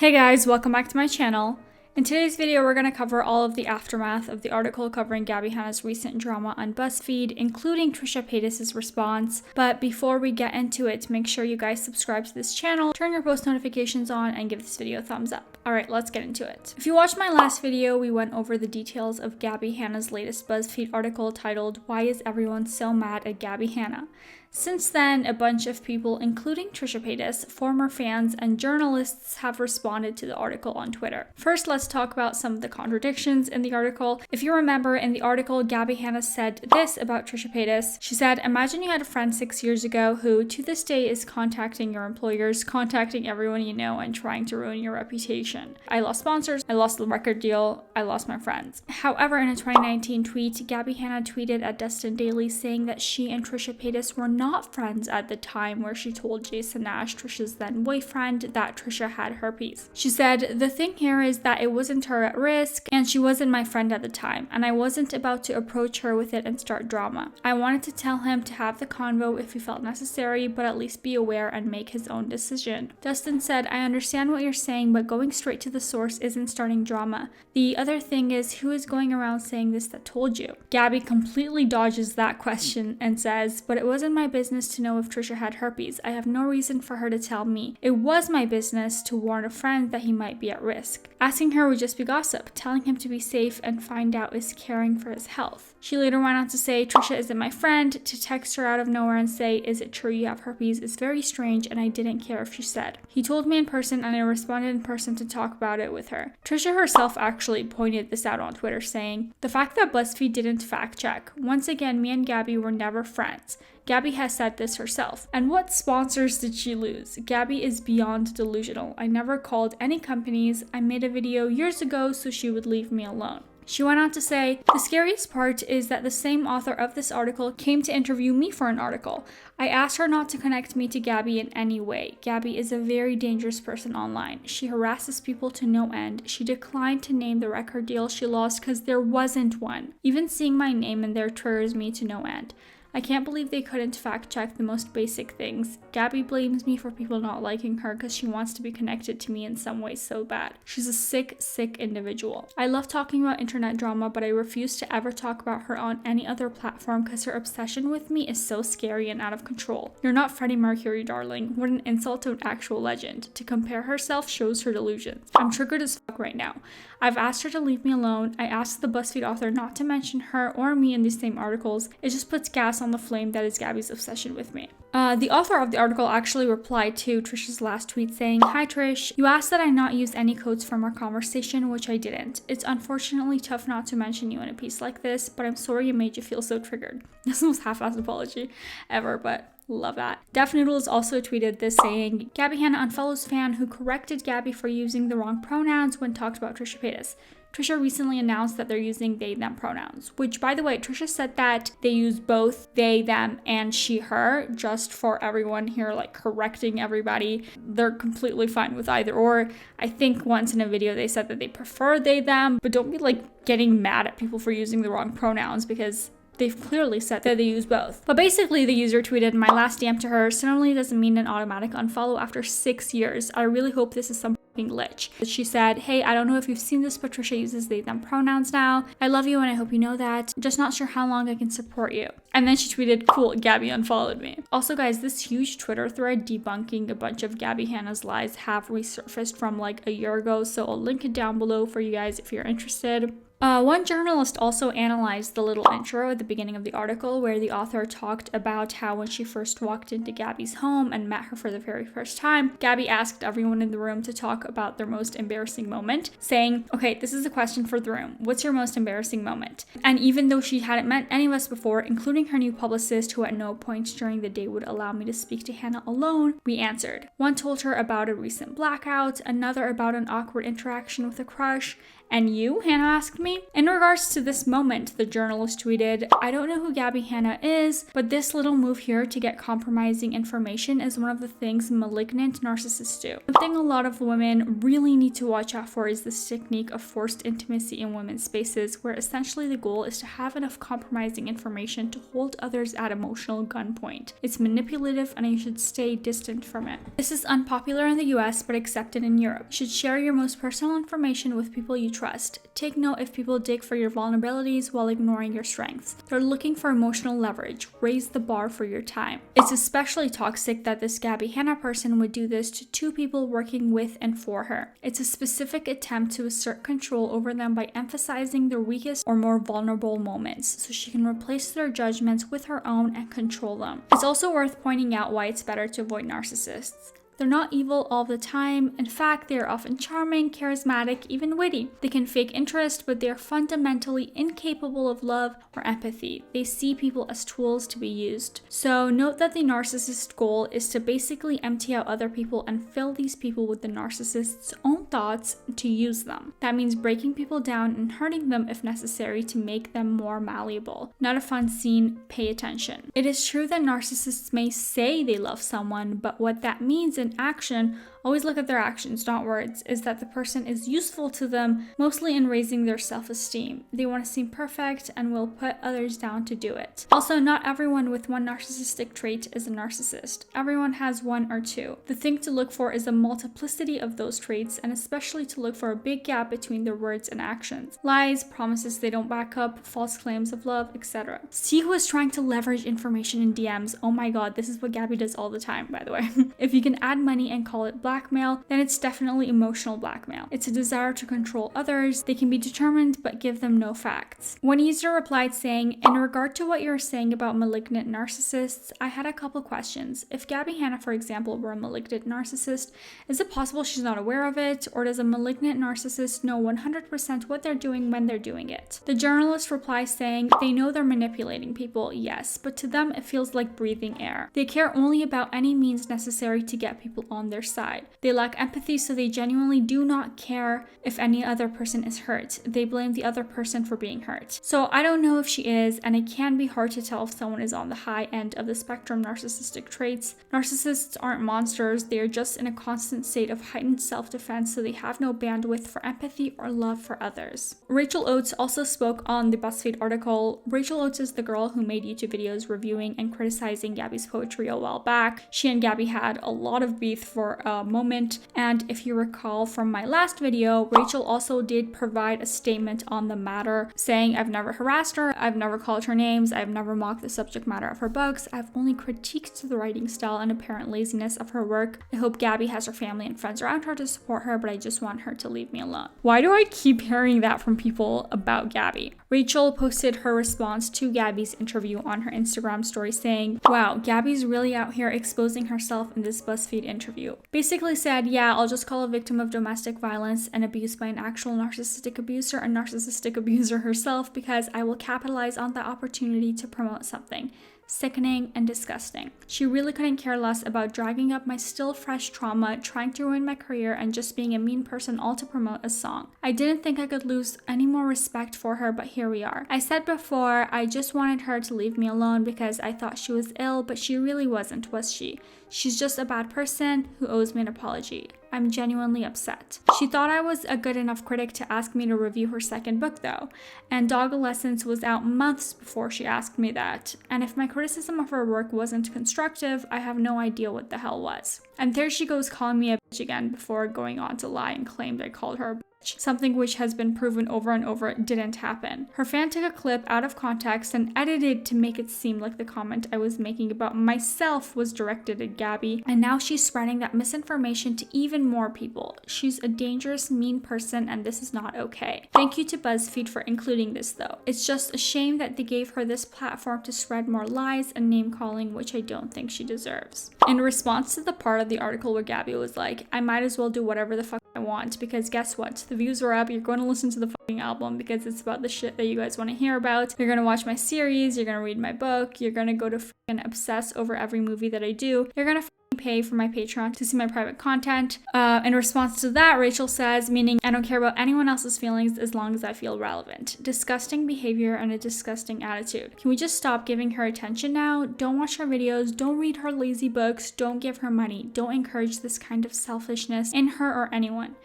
Hey guys, welcome back to my channel. In today's video, we're going to cover all of the aftermath of the article covering Gabbie Hanna's recent drama on BuzzFeed, including Trisha Paytas' response. But before we get into it, make sure you guys subscribe to this channel, turn your post notifications on, and give this video a thumbs up. Alright, let's get into it. If you watched my last video, we went over the details of Gabbie Hanna's latest BuzzFeed article titled, "Why is everyone so mad at Gabbie Hanna?" Since then, a bunch of people, including Trisha Paytas, former fans, and journalists have responded to the article on Twitter. First, let's talk about some of the contradictions in the article. If you remember, in the article, Gabbie Hanna said this about Trisha Paytas. She said, "Imagine you had a friend 6 years ago who, to this day, is contacting your employers, contacting everyone you know, and trying to ruin your reputation. I lost sponsors, I lost the record deal, I lost my friends." However, in a 2019 tweet, Gabbie Hanna tweeted at Destin Daily saying that she and Trisha Paytas were not friends at the time, where she told Jason Nash, Trisha's then boyfriend, that Trisha had herpes. She said, "The thing here is that it wasn't her at risk, and she wasn't my friend at the time, and I wasn't about to approach her with it and start drama. I wanted to tell him to have the convo if he felt necessary, but at least be aware and make his own decision." Destin said, "I understand what you're saying, but going straight to the source isn't starting drama. The other thing is, who is going around saying this that told you?" Gabbie completely dodges that question and says, "But it wasn't my business to know if Trisha had herpes. I have no reason for her to tell me. It was my business to warn a friend that he might be at risk. Asking her would just be gossip. Telling him to be safe and find out is caring for his health." She later went on to say, "Trisha isn't my friend. To text her out of nowhere and say, 'Is it true you have herpes?' is very strange, and I didn't care if she said. He told me in person, and I responded in person to talk about it with her." Trisha herself actually pointed this out on Twitter, saying, "The fact that BuzzFeed didn't fact check. Once again, me and Gabbie were never friends. Gabbie has said this herself. And what sponsors did she lose? Gabbie is beyond delusional. I never called any companies. I made a video years ago so she would leave me alone." She went on to say, "The scariest part is that the same author of this article came to interview me for an article. I asked her not to connect me to Gabbie in any way. Gabbie is a very dangerous person online. She harasses people to no end. She declined to name the record deal she lost because there wasn't one. Even seeing my name in there triggers me to no end. I can't believe they couldn't fact check the most basic things. Gabbie blames me for people not liking her because she wants to be connected to me in some way so bad. She's a sick, sick individual. I love talking about internet drama, but I refuse to ever talk about her on any other platform because her obsession with me is so scary and out of control. You're not Freddie Mercury, darling. What an insult to an actual legend. To compare herself shows her delusions. I'm triggered as fuck right now. I've asked her to leave me alone. I asked the BuzzFeed author not to mention her or me in these same articles. It just puts gas on the flame that is Gabbie's obsession with me." The author of the article actually replied to Trisha's last tweet saying, "Hi Trish, you asked that I not use any quotes from our conversation, which I didn't. It's unfortunately tough not to mention you in a piece like this, but I'm sorry it made you feel so triggered." That's the most half-assed apology ever, but love that. Def Noodles also tweeted this saying, "Gabbie Hanna unfollows fan who corrected Gabbie for using the wrong pronouns when talked about Trisha Paytas. Trisha recently announced that they're using they, them pronouns," which, by the way, Trisha said that they use both they, them, and she, her, just for everyone here, like correcting everybody. They're completely fine with either or. I think once in a video they said that they prefer they, them, but don't be like getting mad at people for using the wrong pronouns because they've clearly said that they use both. But basically, the user tweeted, "My last DM to her certainly doesn't mean an automatic unfollow after 6 years. I really hope this is some glitch." She said, "Hey, I don't know if you've seen this, but Trisha uses they, them pronouns now. I love you and I hope you know that. Just not sure how long I can support you." And then she tweeted, "Cool, Gabbie unfollowed me." Also, guys, this huge Twitter thread debunking a bunch of Gabbie Hanna's lies have resurfaced from like a year ago, so I'll link it down below for you guys if you're interested. One journalist also analyzed the little intro at the beginning of the article where the author talked about how when she first walked into Gabbie's home and met her for the very first time, Gabbie asked everyone in the room to talk about their most embarrassing moment, saying, "Okay, this is a question for the room. What's your most embarrassing moment?" And even though she hadn't met any of us before, including her new publicist who at no point during the day would allow me to speak to Hanna alone, we answered. One told her about a recent blackout, another about an awkward interaction with a crush, "And you?" Hanna asked me. me? In regards to this moment, the journalist tweeted, I don't know who Gabbie Hanna is, but this little move here to get compromising information is one of the things malignant narcissists do. The thing a lot of women really need to watch out for is this technique of forced intimacy in women's spaces, where essentially the goal is to have enough compromising information to hold others at emotional gunpoint. It's manipulative and you should stay distant from it. This is unpopular in the US but accepted in Europe. You should share your most personal information with people you trust. Take note if people dig for your vulnerabilities while ignoring your strengths. They're looking for emotional leverage. Raise the bar for your time. It's especially toxic that this Gabbie Hanna person would do this to two people working with and for her. It's a specific attempt to assert control over them by emphasizing their weakest or more vulnerable moments, so she can replace their judgments with her own and control them. It's also worth pointing out why it's better to avoid narcissists. They're not evil all the time. In fact, they are often charming, charismatic, even witty. They can fake interest, but they are fundamentally incapable of love or empathy. They see people as tools to be used. So note that the narcissist's goal is to basically empty out other people and fill these people with the narcissist's own thoughts to use them. That means breaking people down and hurting them if necessary to make them more malleable. Not a fun scene, pay attention. It is true that narcissists may say they love someone, but what that means in action, always look at their actions, not words, is that the person is useful to them, mostly in raising their self-esteem. They want to seem perfect and will put others down to do it. Also, not everyone with one narcissistic trait is a narcissist. Everyone has one or two. The thing to look for is a multiplicity of those traits, and especially to look for a big gap between their words and actions. Lies, promises they don't back up, false claims of love, etc. See who is trying to leverage information in DMs. Oh my god, this is what Gabbie does all the time, by the way. If you can add money and call it blackmail, then it's definitely emotional blackmail. It's a desire to control others. They can be determined, but give them no facts. One user replied saying, in regard to what you're saying about malignant narcissists, I had a couple questions. If Gabbie Hanna, for example, were a malignant narcissist, is it possible she's not aware of it? Or does a malignant narcissist know 100% what they're doing when they're doing it? The journalist replies saying, they know they're manipulating people, yes, but to them it feels like breathing air. They care only about any means necessary to get people on their side. They lack empathy, so they genuinely do not care if any other person is hurt. They blame the other person for being hurt. So I don't know if she is, and it can be hard to tell if someone is on the high end of the spectrum narcissistic traits. Narcissists aren't monsters. They are just in a constant state of heightened self-defense, so they have no bandwidth for empathy or love for others. Rachel Oates also spoke on the BuzzFeed article. Rachel Oates is the girl who made YouTube videos reviewing and criticizing Gabbie's poetry a while back. She and Gabbie had a lot of beef for a moment, and if you recall from my last video, Rachel also did provide a statement on the matter saying, I've never harassed her, I've never called her names, I've never mocked the subject matter of her books, I've only critiqued the writing style and apparent laziness of her work. I hope Gabbie has her family and friends around her to support her, but I just want her to leave me alone. Why do I keep hearing that from people about Gabbie? Rachel posted her response to Gabbie's interview on her Instagram story saying, wow, Gabbie's really out here exposing herself in this BuzzFeed interview. Basically said, yeah, I'll just call a victim of domestic violence and abuse by an actual narcissistic abuser a narcissistic abuser herself because I will capitalize on the opportunity to promote something. Sickening and disgusting. She really couldn't care less about dragging up my still fresh trauma, trying to ruin my career, and just being a mean person all to promote a song. I didn't think I could lose any more respect for her, but here we are. I said before, I just wanted her to leave me alone because I thought she was ill, but she really wasn't, was she? She's just a bad person who owes me an apology. I'm genuinely upset. She thought I was a good enough critic to ask me to review her second book though, and Dogolescence was out months before she asked me that, and if my criticism of her work wasn't constructive, I have no idea what the hell was. And there she goes calling me a bitch again before going on to lie and claimed I called her a bitch, something which has been proven over and over didn't happen. Her fan took a clip out of context and edited to make it seem like the comment I was making about myself was directed at Gabbie, and now she's spreading that misinformation to even more people. She's a dangerous, mean person, and this is not okay. Thank you to BuzzFeed for including this though. It's just a shame that they gave her this platform to spread more lies and name calling, which I don't think she deserves. In response to the part of the article where Gabbie was like, I might as well do whatever the fuck I want, because guess what? The views are up. You're going to listen to the fucking album because it's about the shit that you guys want to hear about. You're going to watch my series. You're going to read my book. You're going to go to fucking obsess over every movie that I do. You're going to pay for my Patreon to see my private content. In response to that, Rachel says, meaning I don't care about anyone else's feelings as long as I feel relevant. Disgusting behavior and a disgusting attitude. Can we just stop giving her attention now? Don't watch her videos, don't read her lazy books, don't give her money, don't encourage this kind of selfishness in her or anyone.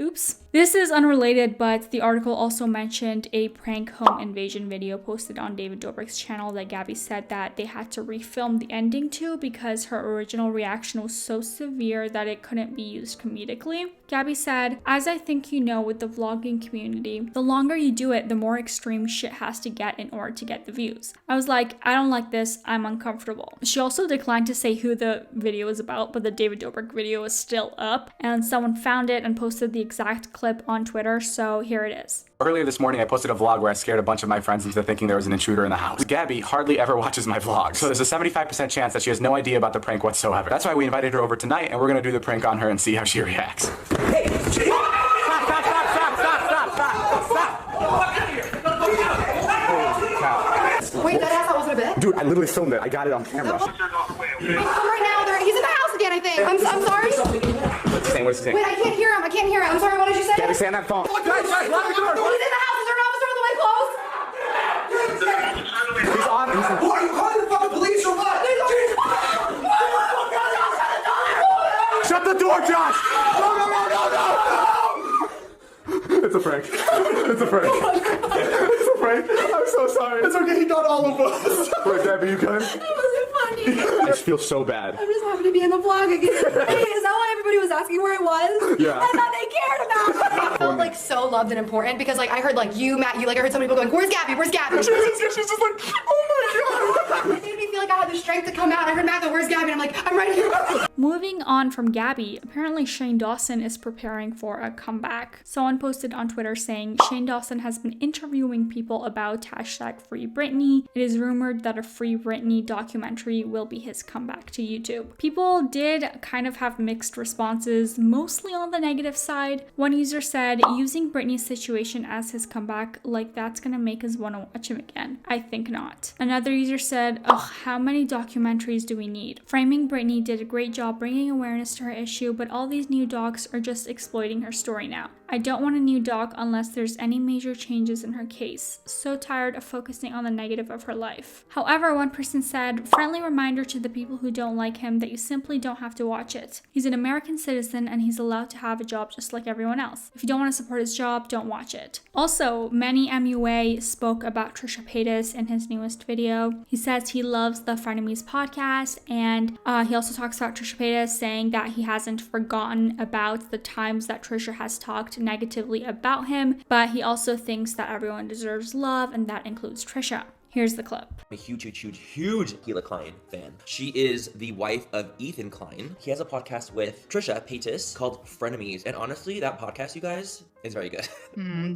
Oops. This is unrelated, but the article also mentioned a prank home invasion video posted on David Dobrik's channel that Gabbie said that they had to refilm the ending to because her original reaction was so severe that it couldn't be used comedically. Gabbie said, as I think you know with the vlogging community, the longer you do it, the more extreme shit has to get in order to get the views. I was like, I don't like this, I'm uncomfortable. She also declined to say who the video is about, but the David Dobrik video is still up, and someone found it and posted the exact clip on Twitter, so here it is. Earlier this morning, I posted a vlog where I scared a bunch of my friends into thinking there was an intruder in the house. Gabbie hardly ever watches my vlogs, so there's a 75% chance that she has no idea about the prank whatsoever. That's why we invited her over tonight, and we're gonna do the prank on her and see how she reacts. Hey, stop! Wait, that wasn't a bit? Dude, I literally filmed it. I got it on camera. Right now, he's in the house again, I think. I'm sorry. What's he saying? What's he saying? Wait, I can't hear him. I'm sorry, what did you say? Gabbie, stay on that phone. Guys, lock the door. He's in the house. Is there an officer on the way close? He's on. Who are you calling the fucking police or what? Shut the door, Josh! No! It's a prank. It's a prank. It's a prank. I'm so sorry. It's okay, he got all of us. Wait, Gabbie, you good? It wasn't funny. I just feel so bad. I'm just happy to be in the vlog again. Hey, is that why everybody was asking where I was? Yeah. I thought they cared about me. I felt like so loved and important because like I heard like you, Matt, I heard some people going, where's Gabbie? Where's Gabbie? She's just like, oh my god. It made me feel like I had the strength to come out. I heard Matt go, where's Gabbie? And I'm like, I'm right here. Moving on from Gabbie, apparently Shane Dawson is preparing for a comeback. Someone posted on Twitter saying Shane Dawson has been interviewing people about #FreeBritney. It is rumored that a Free Britney documentary will be his comeback to YouTube. People did kind of have mixed responses, mostly on the negative side. One user said, using Britney's situation as his comeback, like that's gonna make us want to watch him again. I think not. Another user said, ugh, how many documentaries do we need? Framing Britney did a great job bringing awareness to her issue, but all these new docs are just exploiting her story now. I don't want a new doc unless there's any major changes in her case. So tired of focusing on the negative of her life. However, one person said, friendly reminder to the people who don't like him that you simply don't have to watch it. He's an American citizen and he's allowed to have a job just like everyone else. If you don't want to support his job, don't watch it. Also, Manny MUA spoke about Trisha Paytas in his newest video. He says he loves the Frenemies podcast, and he also talks about Trisha Paytas, saying that he hasn't forgotten about the times that Trisha has talked negatively about him, but he also thinks that everyone deserves love, and that includes Trisha. Here's the clip. I'm a huge Hila Klein fan. She is the wife of Ethan Klein. He has a podcast with Trisha Paytas called Frenemies. And honestly, that podcast, you guys, is very good.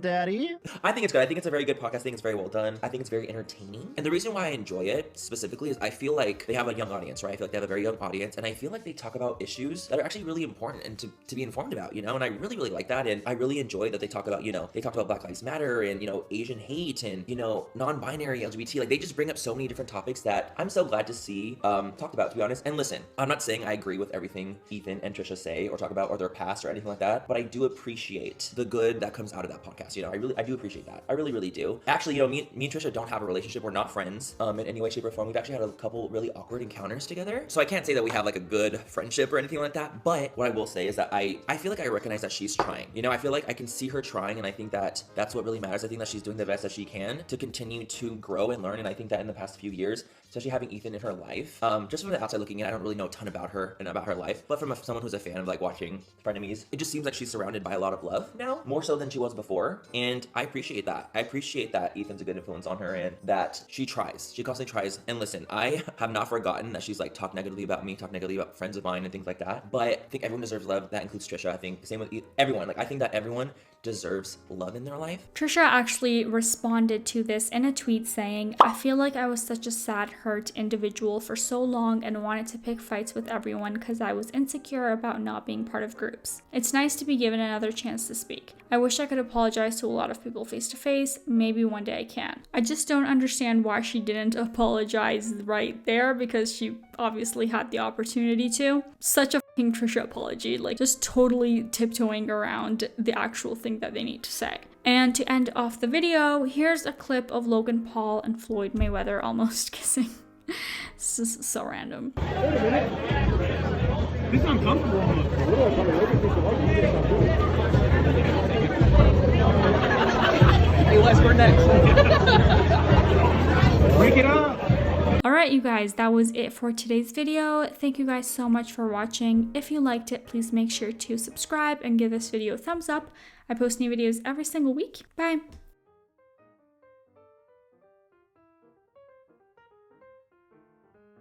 Daddy? I think it's good. I think it's a very good podcast. I think it's very well done. I think it's very entertaining. And the reason why I enjoy it specifically is I feel like they have a young audience, right? I feel like they have a very young audience. And I feel like they talk about issues that are actually really important and to be informed about, you know? And I really like that. And I really enjoy that they talk about, you know, they talked about Black Lives Matter and, you know, Asian hate and, you know, non-binary LGBT. Like they just bring up so many different topics that I'm so glad to see talked about, to be honest. And listen, I'm not saying I agree with everything Ethan and Trisha say or talk about or their past or anything like that, but I do appreciate the good that comes out of that podcast. You know, I do appreciate that. I really do. Actually, you know, me and Trisha don't have a relationship. We're not friends in any way, shape, or form. We've actually had a couple really awkward encounters together. So I can't say that we have like a good friendship or anything like that. But what I will say is that I feel like I recognize that she's trying. You know, I feel like I can see her trying, and I think that that's what really matters. I think that she's doing the best that she can to continue to grow and learn. And I think that in the past few years, especially having Ethan in her life, just from the outside looking in, I don't really know a ton about her and about her life, but from someone who's a fan of like watching Frenemies, it just seems like she's surrounded by a lot of love now, more so than she was before, and I appreciate that. I appreciate that Ethan's a good influence on her and that she tries. She constantly tries. And listen, I have not forgotten that she's like talked negatively about me, talked negatively about friends of mine and things like that, but I think everyone deserves love. That includes Trisha. I think same with everyone. Like I think that everyone deserves love in their life. Trisha actually responded to this in a tweet saying, I feel like I was such a sad, hurt individual for so long and wanted to pick fights with everyone because I was insecure about not being part of groups. It's nice to be given another chance to speak. I wish I could apologize to a lot of people face to face. Maybe one day I can. I just don't understand why she didn't apologize right there, because she obviously had the opportunity to. Such a fucking Trisha apology, like just totally tiptoeing around the actual thing that they need to say. And to end off the video, here's a clip of Logan Paul and Floyd Mayweather almost kissing. This is so random. This is uncomfortable. Hey, Wes, we're next. Break it up. Alright you guys, that was it for today's video. Thank you guys so much for watching. If you liked it, please make sure to subscribe and give this video a thumbs up. I post new videos every single week. Bye!